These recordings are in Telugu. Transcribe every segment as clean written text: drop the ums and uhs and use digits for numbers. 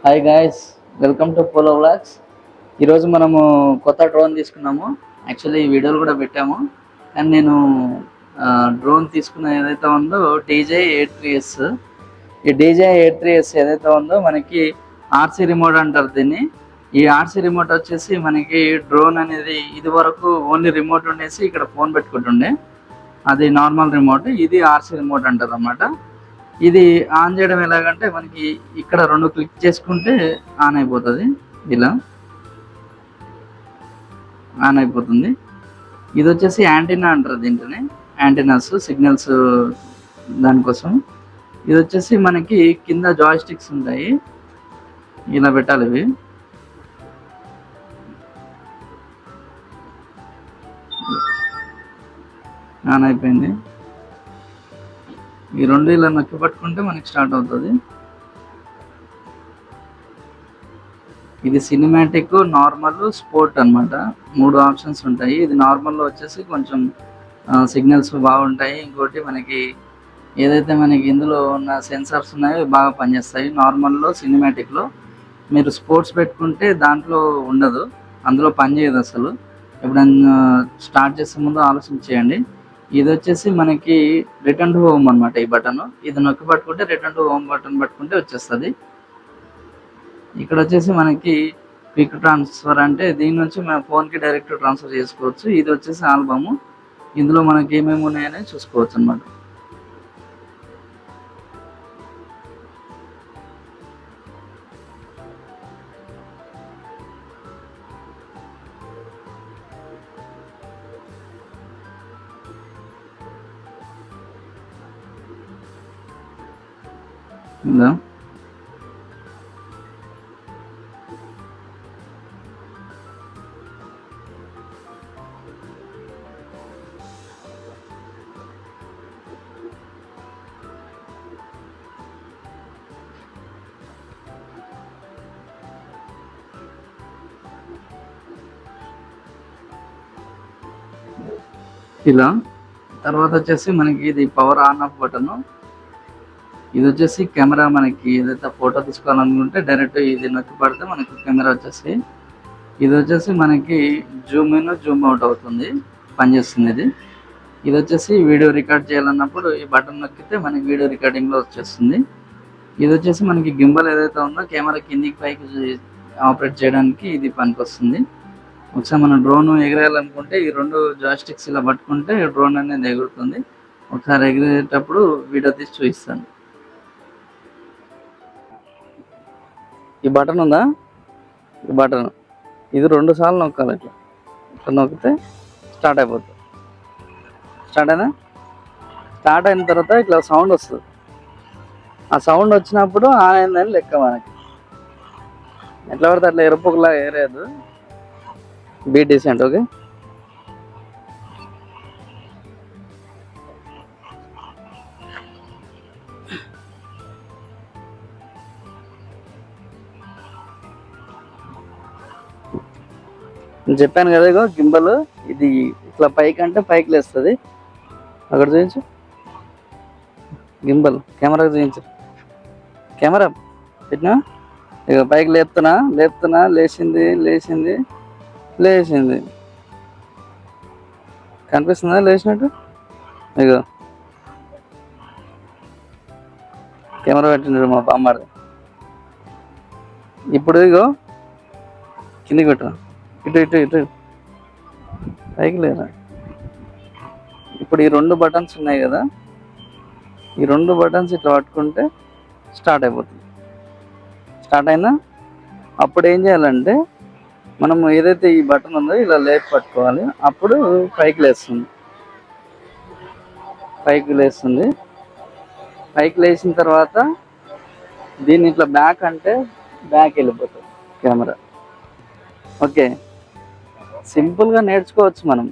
Hi guys, welcome to polo vlogs. ఈరోజు మనము కొత్త డ్రోన్ తీసుకున్నాము. యాక్చువల్లీ ఈ వీడియోలు కూడా పెట్టాము, కానీ నేను డ్రోన్ తీసుకున్న ఏదైతే ఉందో DJI-A3S. ఈ DJI-A3S ఏదైతే ఉందో మనకి ఆర్సీ రిమోట్ అంటారు దీన్ని. ఈ ఆర్సీ రిమోట్ వచ్చేసి మనకి డ్రోన్ అనేది ఇది వరకు ఓన్లీ రిమోట్ ఉండేసి ఇక్కడ ఫోన్ పెట్టుకుంటుండే, అది నార్మల్ రిమోట్. ఇది ఆర్సీ రిమోట్ అంటారు అన్నమాట. ఇది ఆన్ చేయడం ఎలాగంటే మనకి ఇక్కడ 2 క్లిక్ చేసుకుంటే ఆన్ అయిపోతుంది. ఇలా ఆన్ అయిపోతుంది. ఇది వచ్చేసి యాంటీనా అంటారు దీంట్లోనే, యాంటీనాస్ సిగ్నల్స్ దానికోసం. ఇది వచ్చేసి మనకి కింద జాయ్ స్టిక్స్ ఉంటాయి, ఇలా పెట్టాలి. ఇవి ఆన్ అయిపోయింది. ఈ 2 ఇలా నొక్కి పట్టుకుంటే మనకి స్టార్ట్ అవుతుంది. ఇది సినిమాటిక్, నార్మల్, స్పోర్ట్ అన్నమాట. 3 ఆప్షన్స్ ఉంటాయి. ఇది నార్మల్లో వచ్చేసి కొంచెం సిగ్నల్స్ బాగుంటాయి. ఇంకోటి మనకి ఏదైతే మనకి ఇందులో ఉన్న సెన్సార్స్ ఉన్నాయో బాగా పనిచేస్తాయి. నార్మల్లో, సినిమాటిక్లో. మీరు స్పోర్ట్స్ పెట్టుకుంటే దాంట్లో ఉండదు, అందులో పనిచేయదు అసలు. ఎప్పుడైనా స్టార్ట్ చేసే ముందు ఆలోచించేయండి. ఇది వచ్చేసి మనకి రిటర్న్ టు హోమ్ అనమాట. ఈ బటన్ ఇది నొక్కి పట్టుకుంటే రిటర్న్ టు హోమ్ బటన్ పట్టుకుంటే వచ్చేస్తుంది. ఇక్కడ వచ్చేసి మనకి క్విక్ ట్రాన్స్ఫర్, అంటే దీని నుంచి మన ఫోన్కి డైరెక్ట్ ట్రాన్స్ఫర్ చేసుకోవచ్చు. ఇది వచ్చేసి ఆల్బమ్, ఇందులో మనకి ఏమేమి ఉన్నాయని చూసుకోవచ్చు అనమాట. ఇలా ఇలా తర్వాత వచ్చేసి మనకి ఇది పవర్ ఆన్ ఆఫ్ బటన్. ఇది వచ్చేసి కెమెరా, మనకి ఏదైతే ఫోటో తీసుకోవాలనుకుంటే డైరెక్ట్ ఇది నొక్కి పడితే మనకి కెమెరా వచ్చేసి. ఇది వచ్చేసి మనకి జూమ్ ఇన్, జూమ్ అవుట్ అవుతుంది, పనిచేస్తుంది ఇది. ఇది వచ్చేసి వీడియో రికార్డ్ చేయాలన్నప్పుడు ఈ బటన్ నొక్కితే మనకి వీడియో రికార్డింగ్లో వచ్చేస్తుంది. ఇది వచ్చేసి మనకి గింబల్ ఏదైతే ఉందో కెమెరా కిందికి పైకి ఆపరేట్ చేయడానికి ఇది పనికి వస్తుంది. ఒకసారి మనం డ్రోన్ ఎగరేయాలనుకుంటే ఈ 2 జాయ్స్టిక్స్ ఇలా పట్టుకుంటే డ్రోన్ అనేది ఎగురుతుంది. ఒకసారి ఎగిరేటప్పుడు వీడియో తీసి చూపిస్తాను. ఈ బటన్ ఉందా, ఈ బటన్ ఇది 2 సార్లు నొక్కాలి. ఇట్లా నొక్కితే స్టార్ట్ అయిపోతుంది. స్టార్ట్ అయిన తర్వాత ఇట్లా సౌండ్ వస్తుంది. ఆ సౌండ్ వచ్చినప్పుడు ఆన్ అయిందని లెక్క. మనకి ఎట్లా పడితే అట్లా ఎరుపులా ఏరేదు, బీ డీసెంట్. ఓకే, నేను చెప్పాను కదా, ఇగో గింబల్ ఇది ఇట్లా పైకి అంటే పైకి లేస్తుంది. అక్కడ చూపించు, గింబల్ కెమెరా చూపించు. కెమెరా పెట్టినా ఇక పైకి లేపుతున్నా, లేచింది. కనిపిస్తుందా లేచినట్టు? ఇగో కెమెరా పెట్టినాడు మా బామ్మారి. ఇప్పుడు ఇగో కిందికి పెట్టు, ఇటు పైకి లేదా. ఇప్పుడు ఈ 2 బటన్స్ ఉన్నాయి కదా, ఈ 2 బటన్స్ ఇట్లా పట్టుకుంటే స్టార్ట్ అయిపోతుంది. స్టార్ట్ అయినా అప్పుడు ఏం చేయాలంటే మనం ఏదైతే ఈ బటన్ ఉందో ఇలా లేపి పట్టుకోవాలి. అప్పుడు పైకి లేస్తుంది. పైకి లేచిన తర్వాత దీన్ని ఇట్లా బ్యాక్ అంటే బ్యాక్ వెళ్ళిపోతుంది కెమెరా. ఓకే, సింపుల్గా నేర్చుకోవచ్చు మనం.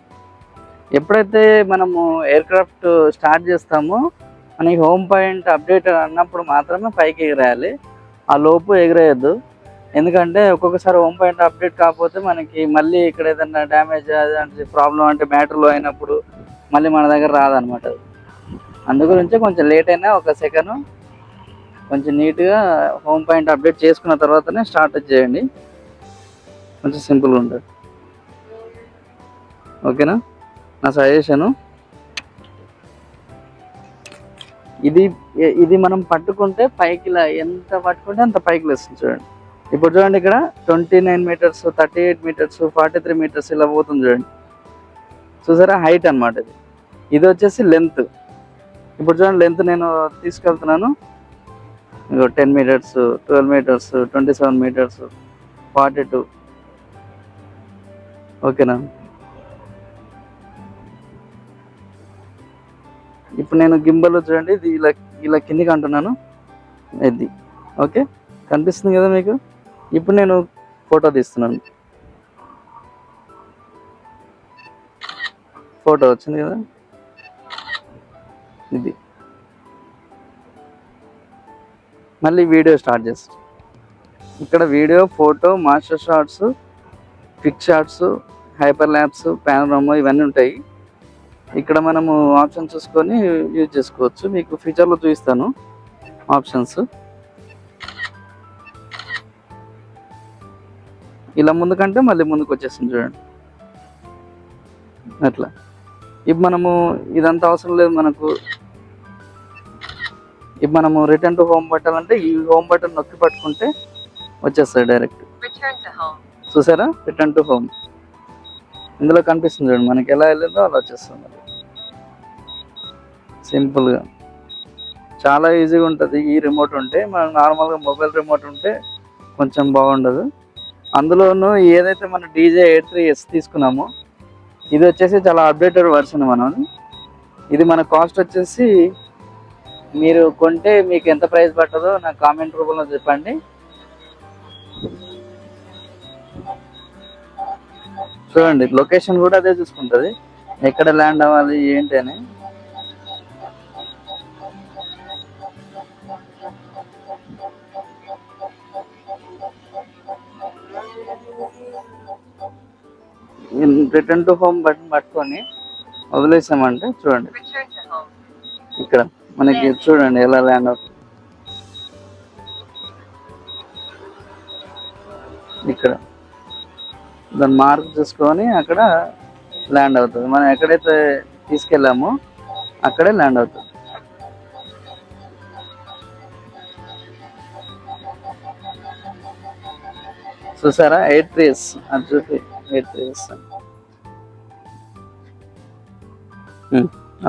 ఎప్పుడైతే మనము ఎయిర్ క్రాఫ్ట్ స్టార్ట్ చేస్తామో మనకి హోమ్ పాయింట్ అప్డేట్ అన్నప్పుడు మాత్రమే పైకి ఎగిరేయాలి, ఆ లోపు ఎగిరేయద్దు. ఎందుకంటే ఒక్కొక్కసారి హోమ్ పాయింట్ అప్డేట్ కాకపోతే మనకి మళ్ళీ ఇక్కడ ఏదైనా డ్యామేజ్ అంటే ప్రాబ్లం అంటే బ్యాటరీలో అయినప్పుడు మళ్ళీ మన దగ్గర రాదనమాట. అందు గురించి కొంచెం లేట్ అయినా 1 సెకండ్ కొంచెం నీట్గా హోమ్ పాయింట్ అప్డేట్ చేసుకున్న తర్వాతనే స్టార్ట్ చేయండి, కొంచెం సింపుల్గా ఉంటుంది. ఓకేనా, నా సజెషను. ఇది ఇది మనం పట్టుకుంటే పైకి ఇలా ఎంత పట్టుకుంటే అంత పైకి లేస్తుంది చూడండి. ఇప్పుడు చూడండి ఇక్కడ 29 మీటర్స్, 38 మీటర్స్, 43 మీటర్స్ ఇలా పోతుంది చూడండి. చూసారా, హైట్ అనమాట ఇది. ఇది వచ్చేసి లెంత్. ఇప్పుడు చూడండి లెంత్ నేను తీసుకెళ్తున్నాను. 10 మీటర్స్, 12 మీటర్స్, 27 మీటర్స్, 42. ఓకేనా, ఇప్పుడు నేను గింబల్ చూడండి ఇది ఇలా ఇలా కిందికి అంటున్నాను ఇది. ఓకే, కనిపిస్తుంది కదా మీకు. ఇప్పుడు నేను ఫోటో తీస్తున్నాను, ఫోటో వచ్చింది కదా ఇది. మళ్ళీ వీడియో స్టార్ట్ చేస్తాను. ఇక్కడ video, photo, master shots, quick shots, hyperlapse, panorama ఇవన్నీ ఉంటాయి. ఇక్కడ మనము ఆప్షన్ చూసుకొని యూజ్ చేసుకోవచ్చు. మీకు ఫ్యూచర్లో చూపిస్తాను ఆప్షన్స్. ఇలా ముందుకంటే మళ్ళీ ముందుకు వచ్చేస్తుంది చూడండి అట్లా. ఇప్పుడు మనము ఇదంతా అవసరం లేదు మనకు. ఇప్పుడు మనము రిటర్న్ టు హోమ్ పెట్టాలంటే ఈ హోమ్ బటన్ నొక్కి పట్టుకుంటే వచ్చేస్తుంది డైరెక్ట్. చూసారా, రిటర్న్ టు హోమ్ ఇందులో కనిపిస్తుంది చూడండి. మనకి ఎలా వెళ్ళిందో అలా వచ్చేస్తుంది. సింపుల్గా చాలా ఈజీగా ఉంటుంది. ఈ రిమోట్ ఉంటే మనం నార్మల్గా మొబైల్ రిమోట్ ఉంటే కొంచెం బాగుండదు. అందులోనూ ఏదైతే మనం DJ83S తీసుకున్నామో ఇది వచ్చేసి చాలా అప్డేటెడ్ వర్షన్. ఇది మన కాస్ట్ వచ్చేసి మీరు కొంటే మీకు ఎంత ప్రైస్ పట్టదో నాకు కామెంట్ రూపంలో చెప్పండి. చూడండి లొకేషన్ కూడా అదే చూసుకుంటుంది, ఎక్కడ ల్యాండ్ అవ్వాలి ఏంటి అని. రిటర్న్ టు హోమ్ బటన్ పట్టుకొని వదిలేసామంటే చూడండి ఇక్కడ మనకి చూడండి ఎలా ల్యాండ్ అవుతుంది. ఇక్కడ దాన్ని మార్క్ చూసుకొని అక్కడ ల్యాండ్ అవుతుంది. మనం ఎక్కడైతే తీసుకెళ్ళామో అక్కడే ల్యాండ్ అవుతుంది. చూసారా, 83S అది చూపి 83S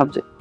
ఆబ్జెక్ట్.